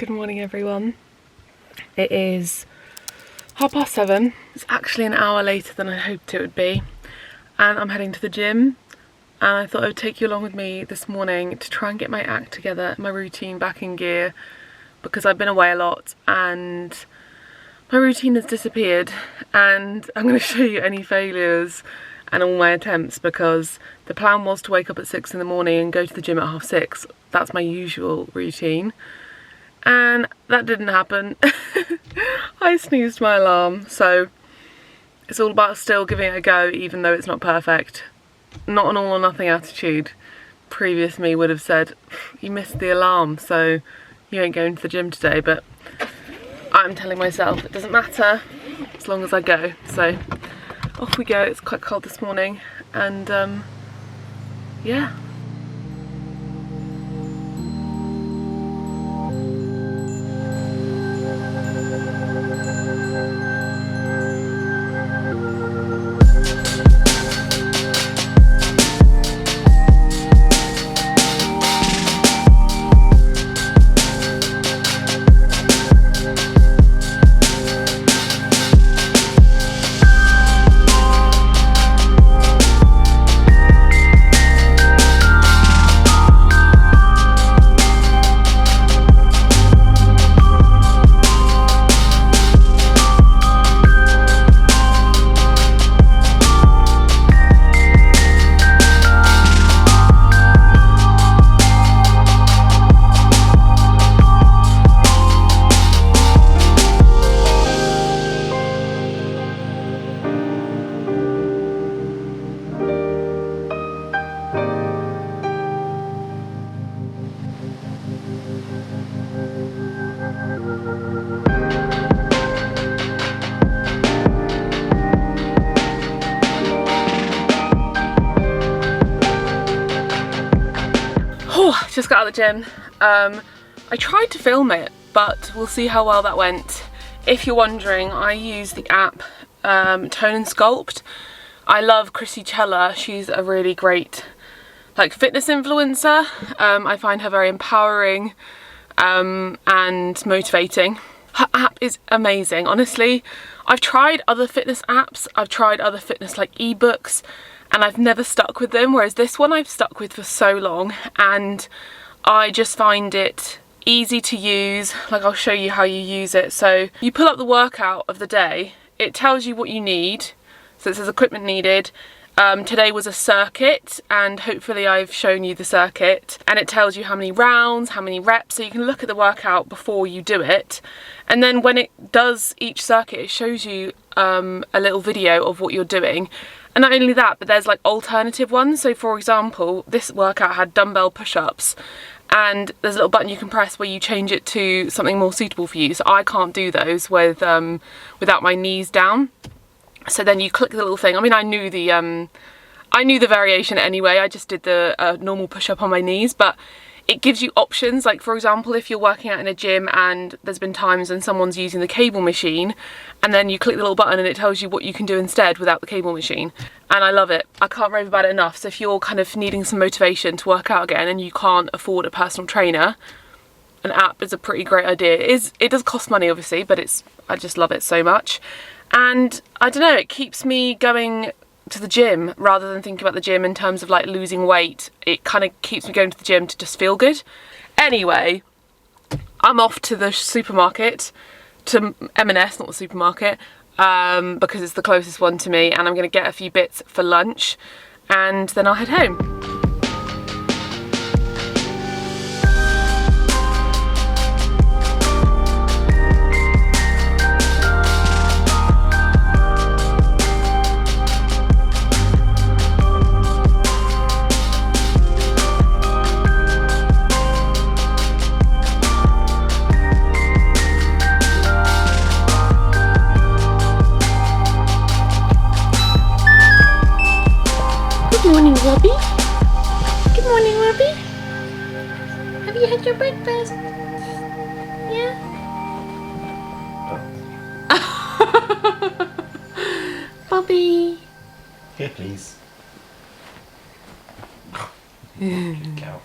Good morning everyone. It is 7:30. It's actually an hour later than I hoped it would be, and I'm heading to the gym, and I thought I would take you along with me this morning to try and get my act together, my routine back in gear, because I've been away a lot and my routine has disappeared, and I'm going to show you any failures and all my attempts, because the plan was to wake up at 6 in the morning and go to the gym at 6:30. That's my usual routine, and that didn't happen. I snoozed my alarm, so it's all about still giving it a go even though it's not perfect. Not an all or nothing attitude. Previous me would have said, you missed the alarm so you ain't going to the gym today, but I'm telling myself it doesn't matter as long as I go. So off we go. It's quite cold this morning, and yeah. Just got out of the gym. I tried to film it, but we'll see how well that went. If you're wondering, I use the app Tone and Sculpt. I love Chrissy Chella. She's a really great fitness influencer. I find her very empowering and motivating. Her app is amazing, honestly. I've tried other fitness apps, I've tried other fitness ebooks, and I've never stuck with them, whereas this one I've stuck with for so long, and I just find it easy to use. I'll show you how you use it. So you pull up the workout of the day, it tells you what you need, so it says equipment needed. Today was a circuit, and hopefully I've shown you the circuit, and it tells you how many rounds, how many reps, so you can look at the workout before you do it. And then when it does each circuit, it shows you a little video of what you're doing. And not only that, but there's alternative ones. So for example, this workout had dumbbell push-ups, and there's a little button you can press where you change it to something more suitable for you. So I can't do those with without my knees down. So then you click the little thing. I mean, I knew the variation anyway. I just did the normal push-up on my knees, but it gives you options. For example, if you're working out in a gym and there's been times when someone's using the cable machine, and then you click the little button and it tells you what you can do instead without the cable machine. And I love it. I can't rave about it enough. So if you're needing some motivation to work out again and you can't afford a personal trainer, an app is a pretty great idea. It does cost money obviously, but I just love it so much. And I don't know, it keeps me going to the gym rather than thinking about the gym in terms of losing weight. It kind of keeps me going to the gym to just feel good. Anyway, I'm off to the supermarket, to M&S, not the supermarket, because it's the closest one to me, and I'm going to get a few bits for lunch, and then I'll head home. Good morning, Robbie. Good morning, Robbie. Have you had your breakfast? Yeah? Bobby. Here, please. Good cow.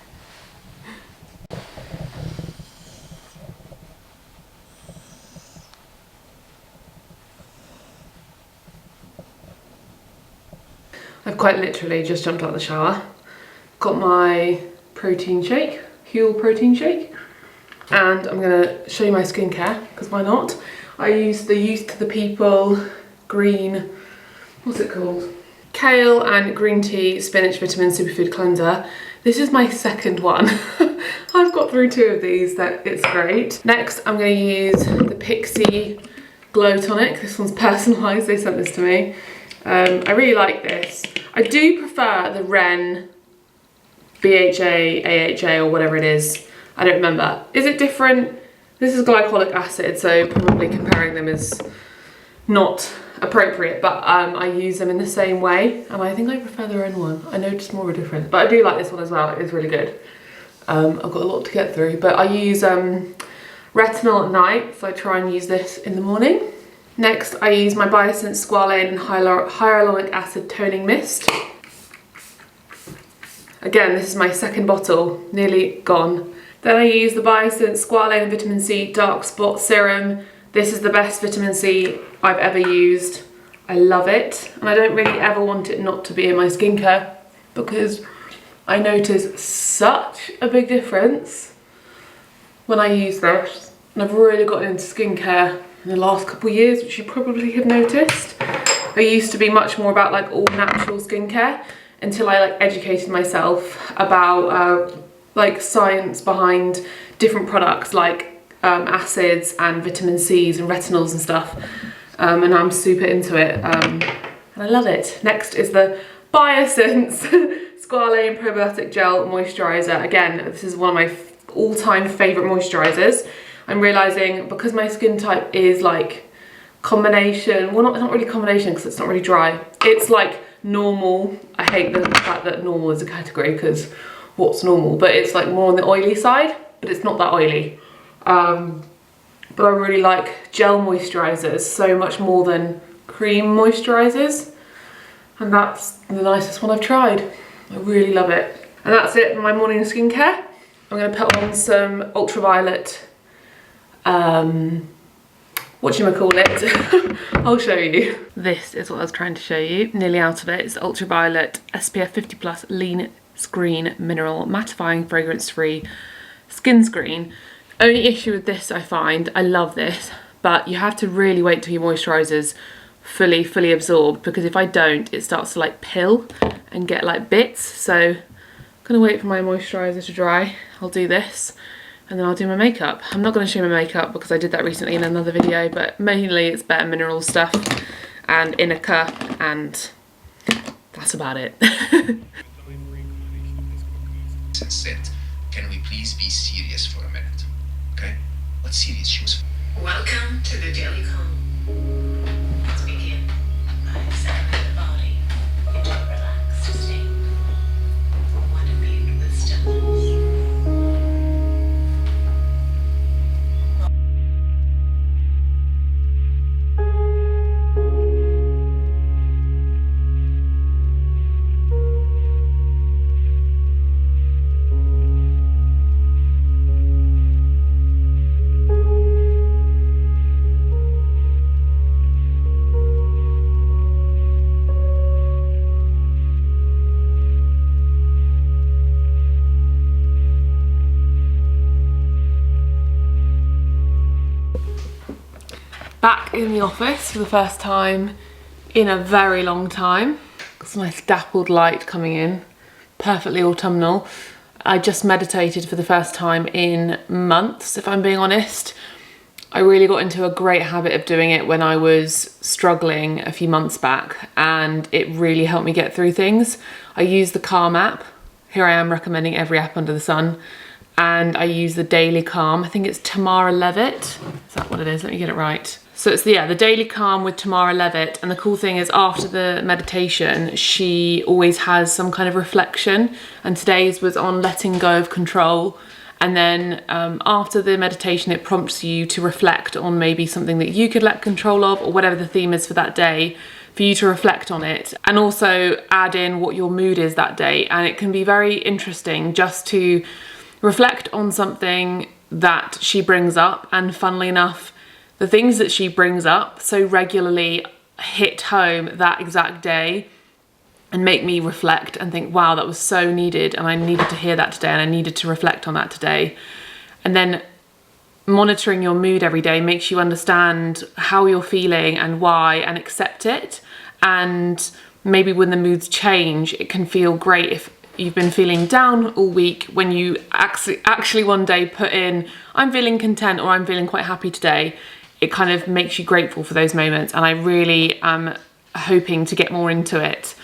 quite literally just jumped out of the shower. Got my protein shake, Huel protein shake. And I'm gonna show you my skincare, because why not? I use the Youth to the People green, what's it called? Kale and green tea spinach vitamin superfood cleanser. This is my second one. I've got through 2 of these, that it's great. Next, I'm gonna use the Pixie Glow Tonic. This one's personalised, they sent this to me. I really like this. I do prefer the Ren BHA, AHA or whatever it is. I don't remember. Is it different? This is glycolic acid, so probably comparing them is not appropriate, but I use them in the same way, and I think I prefer the Ren one. I noticed more of a difference, but I do like this one as well. It is really good. I've got a lot to get through, but I use retinol at night, so I try and use this in the morning. Next, I use my Biosense Squalane and Hyaluronic Acid Toning Mist. Again, this is my second bottle, nearly gone. Then I use the Biosense Squalane and Vitamin C Dark Spot Serum. This is the best vitamin C I've ever used. I love it, and I don't really ever want it not to be in my skincare, because I notice such a big difference when I use this. And I've really gotten into skincare in the last couple of years, which you probably have noticed. I used to be much more about like all natural skincare until I like educated myself about like science behind different products like acids and vitamin C's and retinols and stuff, and I'm super into it, and I love it. Next is the Biosense Squalane Probiotic Gel Moisturiser. Again, this is one of my all-time favourite moisturisers. I'm realising because my skin type is like combination, well, it's not really combination because it's not really dry. It's like normal. I hate the fact that normal is a category, because what's normal? But it's like more on the oily side, but it's not that oily. But I really like gel moisturisers so much more than cream moisturisers, and that's the nicest one I've tried. I really love it. And that's it for my morning skincare. I'm going to put on some ultraviolet, whatchamacallit. I'll show you. This is what I was trying to show you. Nearly out of it. It's ultraviolet SPF 50+ lean screen mineral mattifying fragrance free skin screen. Only issue with this, I find, I love this, but you have to really wait till your moisturisers fully absorb, because if I don't, it starts to like pill and get like bits. So I'm gonna wait for my moisturiser to dry. I'll do this and then I'll do my makeup. I'm not gonna show my makeup because I did that recently in another video, but mainly it's Bare Mineral stuff and Inica, and that's about it. Said, can we please be serious for a minute? Okay, let's serious shoes. Welcome to the Daily Calm. Let's begin by settling the body into a relaxed state, one imbued with stillness. Back in the office for the first time in a very long time. Got some nice dappled light coming in, perfectly autumnal. I just meditated for the first time in months, if I'm being honest. I really got into a great habit of doing it when I was struggling a few months back, and it really helped me get through things. I use the Calm app. Here I am recommending every app under the sun. And I use the Daily Calm. I think it's Tamara Levitt. Is that what it is? Let me get it right. So it's the Daily Calm with Tamara Levitt. And the cool thing is, after the meditation, she always has some kind of reflection. And today's was on letting go of control. And then after the meditation, it prompts you to reflect on maybe something that you could let control of, or whatever the theme is for that day, for you to reflect on it, and also add in what your mood is that day. And it can be very interesting just to reflect on something that she brings up, and funnily enough, the things that she brings up so regularly hit home that exact day. and make me reflect and think, wow, that was so needed, and I needed to hear that today, and I needed to reflect on that today. And then monitoring your mood every day makes you understand how you're feeling and why, and accept it. And maybe when the moods change, it can feel great if you've been feeling down all week, when you actually one day put in, I'm feeling content, or I'm feeling quite happy today. It kind of makes you grateful for those moments. And I really am hoping to get more into it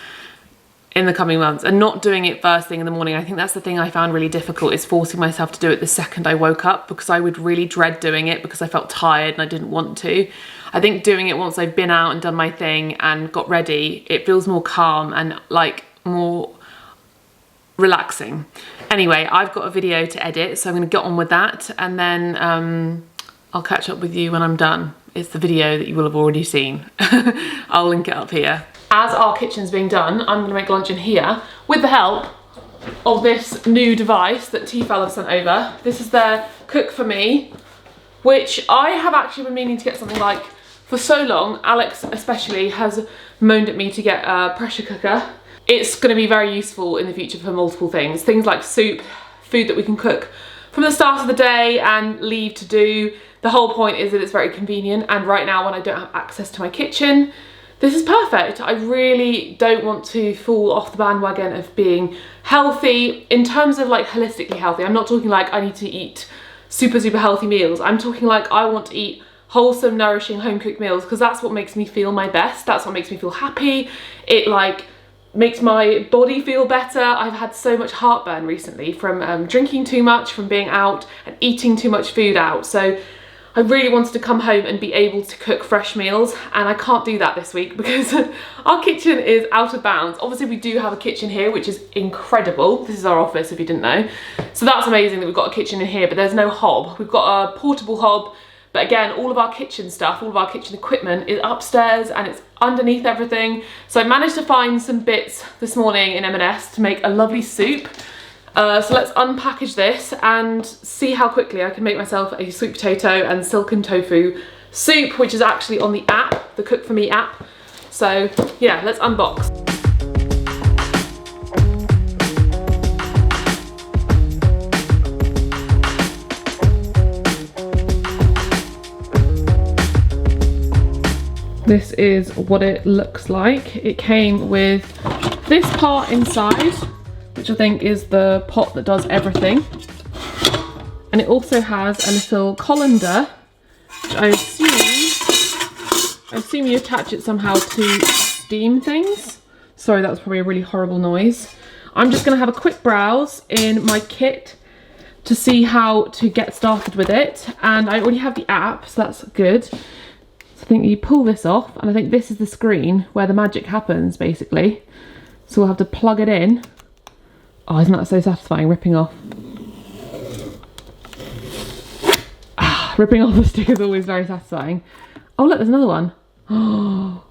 in the coming months, and not doing it first thing in the morning. I think that's the thing I found really difficult, is forcing myself to do it the second I woke up, because I would really dread doing it because I felt tired and I didn't want to. I think doing it once I've been out and done my thing and got ready, it feels more calm and like more relaxing. Anyway, I've got a video to edit, so I'm going to get on with that, and then I'll catch up with you when I'm done. It's the video that you will have already seen. I'll link it up here. As our kitchen's being done, I'm gonna make lunch in here with the help of this new device that Tefal have sent over. This is their Cook For Me, which I have actually been meaning to get something like for so long. Alex especially has moaned at me to get a pressure cooker. It's gonna be very useful in the future for multiple things. Things like soup, food that we can cook from the start of the day and leave to do. The whole point is that it's very convenient, and right now when I don't have access to my kitchen, this is perfect. I really don't want to fall off the bandwagon of being healthy in terms of like holistically healthy. I'm not talking like I need to eat super healthy meals. I'm talking like I want to eat wholesome, nourishing, home cooked meals, because that's what makes me feel my best. That's what makes me feel happy. It like makes my body feel better. I've had so much heartburn recently from drinking too much, from being out and eating too much food out. So I really wanted to come home and be able to cook fresh meals, and I can't do that this week because our kitchen is out of bounds. Obviously we do have a kitchen here, which is incredible. This is our office if you didn't know. So that's amazing that we've got a kitchen in here, but there's no hob. We've got a portable hob, but again, all of our kitchen stuff, all of our kitchen equipment is upstairs and it's underneath everything. So I managed to find some bits this morning in M&S to make a lovely soup. So let's unpackage this and see how quickly I can make myself a sweet potato and silken tofu soup, which is actually on the app, the Cook For Me app. So yeah, let's unbox. This is what it looks like. It came with this part inside, which I think is the pot that does everything. And it also has a little colander, which I assume you attach it somehow to steam things. Sorry, that was probably a really horrible noise. I'm just gonna have a quick browse in my kit to see how to get started with it. And I already have the app, so that's good. So I think you pull this off, and I think this is the screen where the magic happens, basically. So we'll have to plug it in. Oh, isn't that so satisfying, ripping off? Ripping off the stick is always very satisfying. Oh look, there's another one. Oh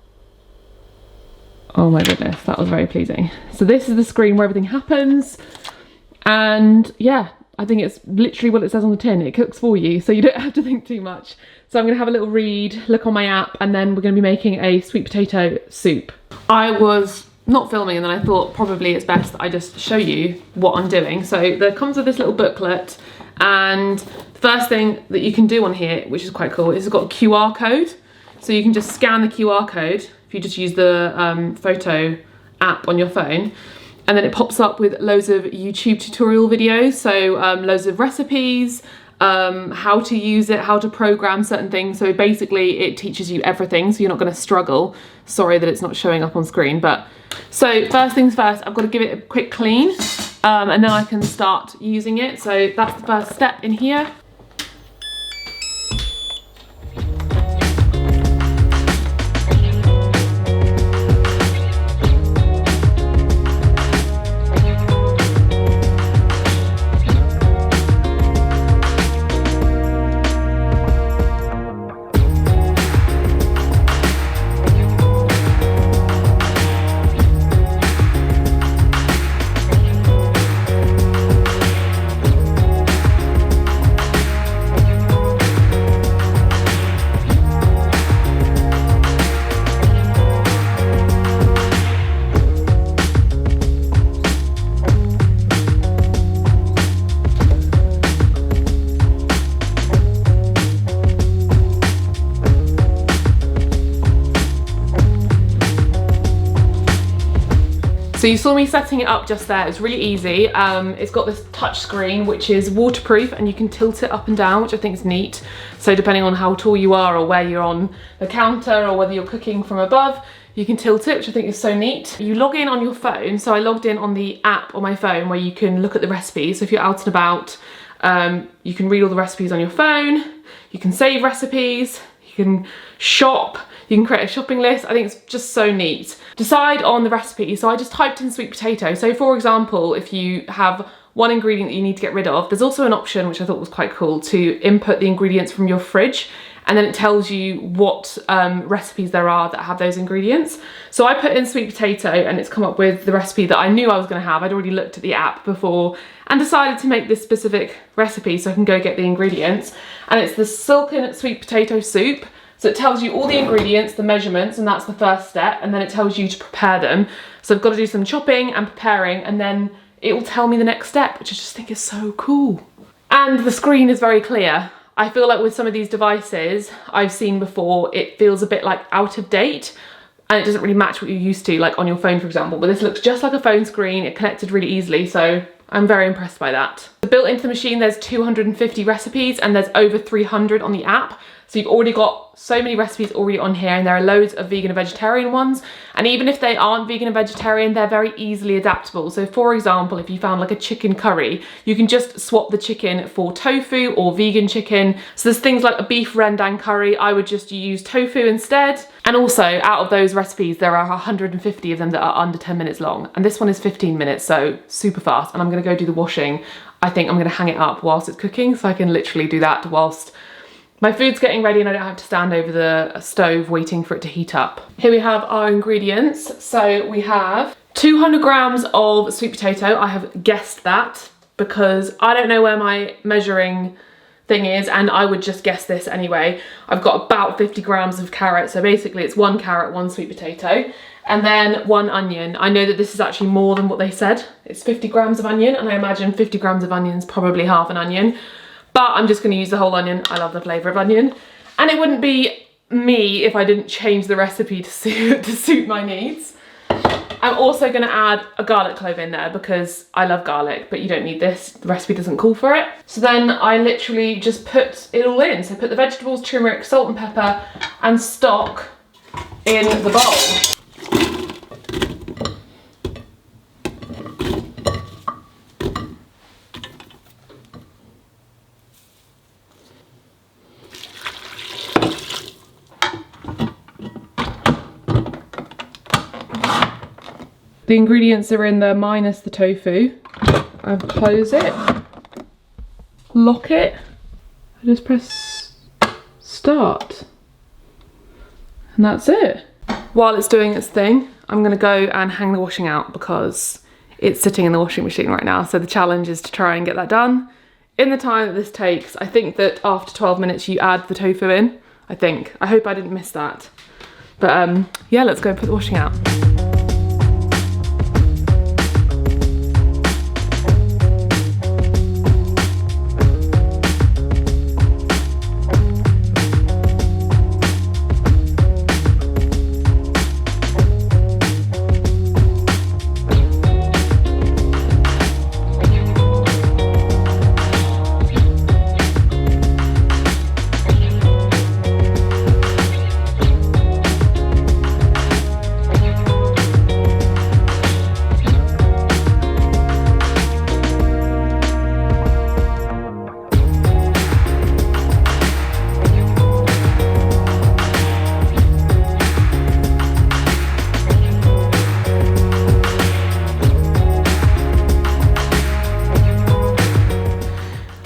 my goodness, that was very pleasing. So this is the screen where everything happens. And yeah, I think it's literally what it says on the tin. It cooks for you, so you don't have to think too much. So I'm gonna have a little read, look on my app, and then we're gonna be making a sweet potato soup. I was not filming, and then I thought probably it's best that I just show you what I'm doing. So there comes with this little booklet, and the first thing that you can do on here, which is quite cool, is it's got a QR code. So you can just scan the QR code if you just use the photo app on your phone, and then it pops up with loads of YouTube tutorial videos. So loads of recipes, how to use it, how to program certain things. So basically it teaches you everything, so you're not going to struggle. Sorry that it's not showing up on screen, but so first things first, I've got to give it a quick clean, and then I can start using it. So that's the first step in here. So you saw me setting it up just there. It's really easy. It's got this touch screen which is waterproof and you can tilt it up and down, which I think is neat. So depending on how tall you are or where you're on the counter or whether you're cooking from above, you can tilt it, which I think is so neat. You log in on your phone. So I logged in on the app on my phone where you can look at the recipes. So if you're out and about, you can read all the recipes on your phone. You can save recipes, you can shop, you can create a shopping list. I think it's just so neat. Decide on the recipe. So I just typed in sweet potato. So for example, if you have one ingredient that you need to get rid of, there's also an option, which I thought was quite cool, to input the ingredients from your fridge, and then it tells you what recipes there are that have those ingredients. So I put in sweet potato and it's come up with the recipe that I knew I was gonna have. I'd already looked at the app before and decided to make this specific recipe so I can go get the ingredients. And it's the silken sweet potato soup. So it tells you all the ingredients, the measurements, and that's the first step, and then it tells you to prepare them. So I've got to do some chopping and preparing, and then it will tell me the next step, which I just think is so cool. And the screen is very clear. I feel like with some of these devices I've seen before, it feels a bit like out of date, and it doesn't really match what you're used to, like on your phone, for example. But this looks just like a phone screen. It connected really easily, so I'm very impressed by that. Built into the machine, there's 250 recipes, and there's over 300 on the app. So you've already got so many recipes already on here, and there are loads of vegan and vegetarian ones. And even if they aren't vegan and vegetarian, they're very easily adaptable. So for example, if you found like a chicken curry, you can just swap the chicken for tofu or vegan chicken. So there's things like a beef rendang curry. I would just use tofu instead. And also out of those recipes, there are 150 of them that are under 10 minutes long. And this one is 15 minutes, so super fast. And I'm gonna go do the washing. I think I'm gonna hang it up whilst it's cooking, so I can literally do that whilst my food's getting ready and I don't have to stand over the stove waiting for it to heat up. Here we have our ingredients. So we have 200 grams of sweet potato. I have guessed that because I don't know where my measuring thing is, and I would just guess this anyway. I've got about 50 grams of carrot. So basically it's 1 carrot, 1 sweet potato, and then 1 onion. I know that this is actually more than what they said. It's 50 grams of onion, and I imagine 50 grams of onion is probably half an onion. But I'm just going to use the whole onion. I love the flavour of onion. And it wouldn't be me if I didn't change the recipe to suit my needs. I'm also going to add a garlic clove in there because I love garlic, but you don't need this. The recipe doesn't call for it. So then I literally just put it all in. So put the vegetables, turmeric, salt and pepper and stock in the bowl. The ingredients are in there minus the tofu. I close it, lock it, I just press start, and that's it. While it's doing its thing, I'm gonna go and hang the washing out because it's sitting in the washing machine right now. So the challenge is to try and get that done in the time that this takes. I think that after 12 minutes you add the tofu in, I think. I hope I didn't miss that. But yeah, let's go and put the washing out.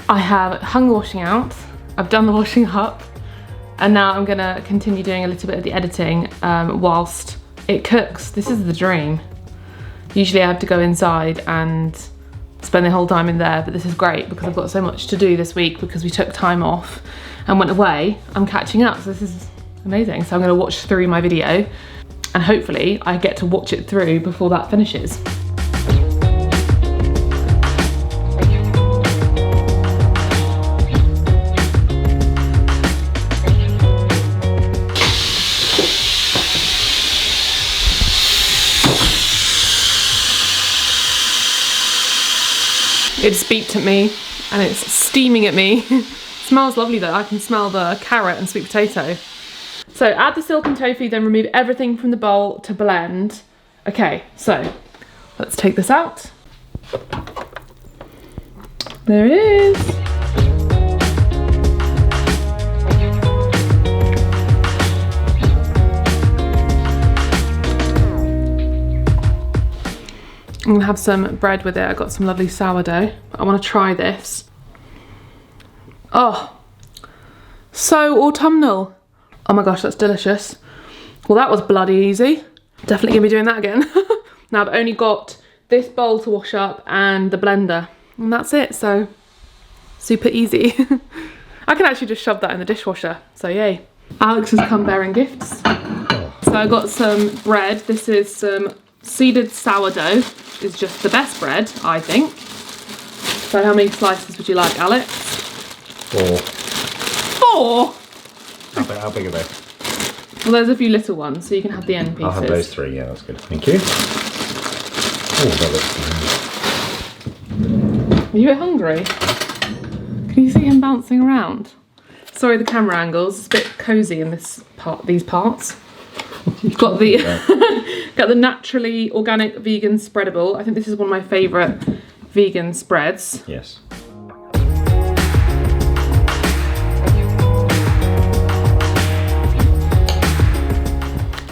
I have hung the washing out, I've done the washing up, and now I'm gonna continue doing a little bit of the editing whilst it cooks. This is the dream. Usually I have to go inside and spend the whole time in there, but this is great because I've got so much to do this week because we took time off and went away. I'm catching up, so this is amazing. So I'm gonna watch through my video and hopefully I get to watch it through before that finishes. It just beeped at me and it's steaming at me. Smells lovely though. I can smell the carrot and sweet potato. So add the silken tofu, then remove everything from the bowl to blend. Okay, so let's take this out. There it is. I'm gonna have some bread with it. I got some lovely sourdough. I wanna try this. Oh, so autumnal. Oh my gosh, that's delicious. Well, that was bloody easy. Definitely gonna be doing that again. Now I've only got this bowl to wash up and the blender, and that's it, so super easy. I can actually just shove that in the dishwasher, so yay. Alex has come bearing gifts. So I got some bread. This is some seeded sourdough. Is just the best bread, I think. So how many slices would you like, Alex? 4. 4? How big are they? Well, there's a few little ones, so you can have the end pieces. I'll have those 3, yeah, that's good. Thank you. Oh, that looks Are you a bit hungry? Can you see him bouncing around? Sorry, the camera angles. It's a bit cosy in these parts. You've got the got the naturally organic vegan spreadable. I think this is one of my favourite vegan spreads. Yes.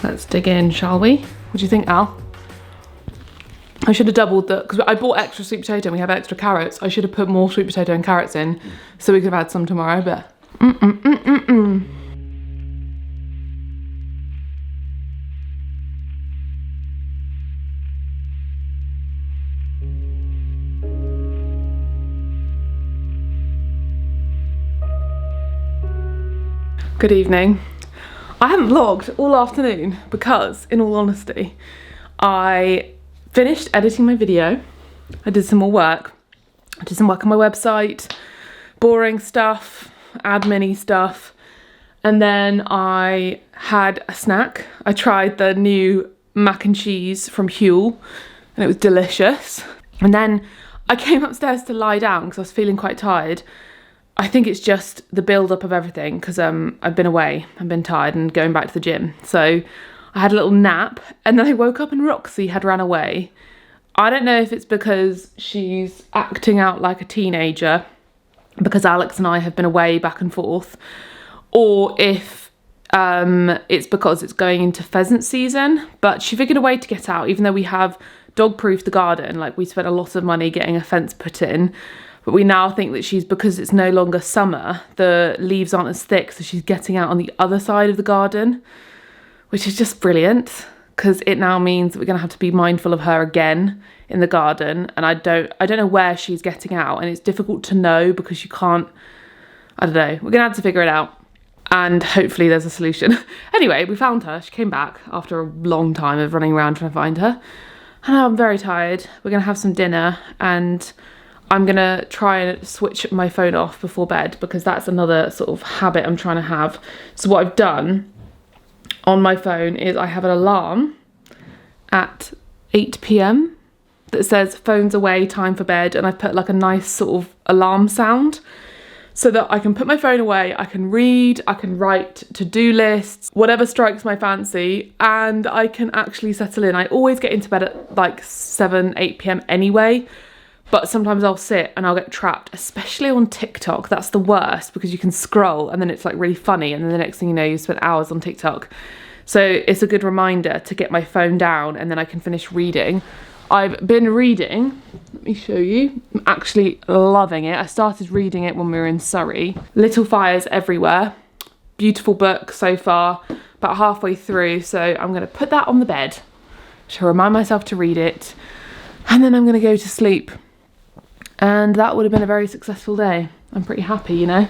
Let's dig in, shall we? What do you think, Al? I should have doubled the, because I bought extra sweet potato and we have extra carrots. I should have put more sweet potato and carrots in so we could have had some tomorrow, but Good evening. I haven't vlogged all afternoon because, in all honesty, I finished editing my video. I did some more work. I did some work on my website, boring stuff, admin-y stuff, and then I had a snack. I tried the new mac and cheese from Huel, and it was delicious. And then I came upstairs to lie down because I was feeling quite tired. I think it's just the build-up of everything because I've been away, I've been tired and going back to the gym. So I had a little nap and then I woke up and Roxy had ran away. I don't know if it's because she's acting out like a teenager because Alex and I have been away back and forth, or if it's because it's going into pheasant season, but she figured a way to get out, even though we have dog-proofed the garden. Like, we spent a lot of money getting a fence put in. But we now think that because it's no longer summer, the leaves aren't as thick, so she's getting out on the other side of the garden, which is just brilliant, because it now means that we're going to have to be mindful of her again in the garden. And I don't know where she's getting out, and it's difficult to know because you can't, I don't know, we're going to have to figure it out. And hopefully there's a solution. Anyway, we found her. She came back after a long time of running around trying to find her. And I'm very tired. We're going to have some dinner, and I'm gonna try and switch my phone off before bed because that's another sort of habit I'm trying to have. So what I've done on my phone is I have an alarm at 8 p.m. that says phones away, time for bed, and I've put like a nice sort of alarm sound so that I can put my phone away, I can read, I can write to-do lists, whatever strikes my fancy, and I can actually settle in. I always get into bed at like 7, 8 p.m. anyway. But sometimes I'll sit and I'll get trapped, especially on TikTok. That's the worst because you can scroll and then it's like really funny. And then the next thing you know, you spent hours on TikTok. So it's a good reminder to get my phone down and then I can finish reading. I've been reading, let me show you. I'm actually loving it. I started reading it when we were in Surrey. Little Fires Everywhere. Beautiful book so far, about halfway through. So I'm gonna put that on the bed to remind myself to read it. And then I'm gonna go to sleep. And that would have been a very successful day. I'm pretty happy, you know.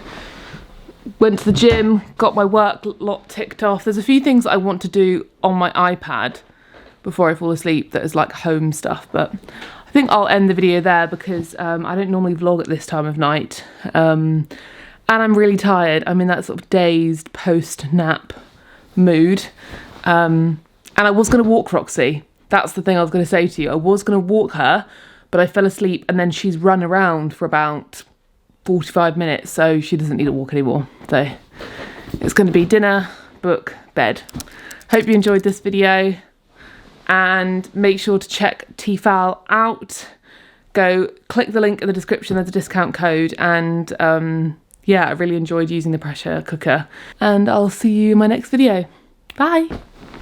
Went to the gym, got my work lot ticked off. There's a few things I want to do on my iPad before I fall asleep that is like home stuff, but I think I'll end the video there because I don't normally vlog at this time of night. And I'm really tired. I'm in that sort of dazed post-nap mood. And I was going to walk Roxy. That's the thing I was going to say to you. I was going to walk her, but I fell asleep and then she's run around for about 45 minutes, so she doesn't need a walk anymore. So it's going to be dinner, book, bed. Hope you enjoyed this video, and make sure to check Tefal out. Go click the link in the description, there's a discount code, and yeah, I really enjoyed using the pressure cooker, and I'll see you in my next video. Bye.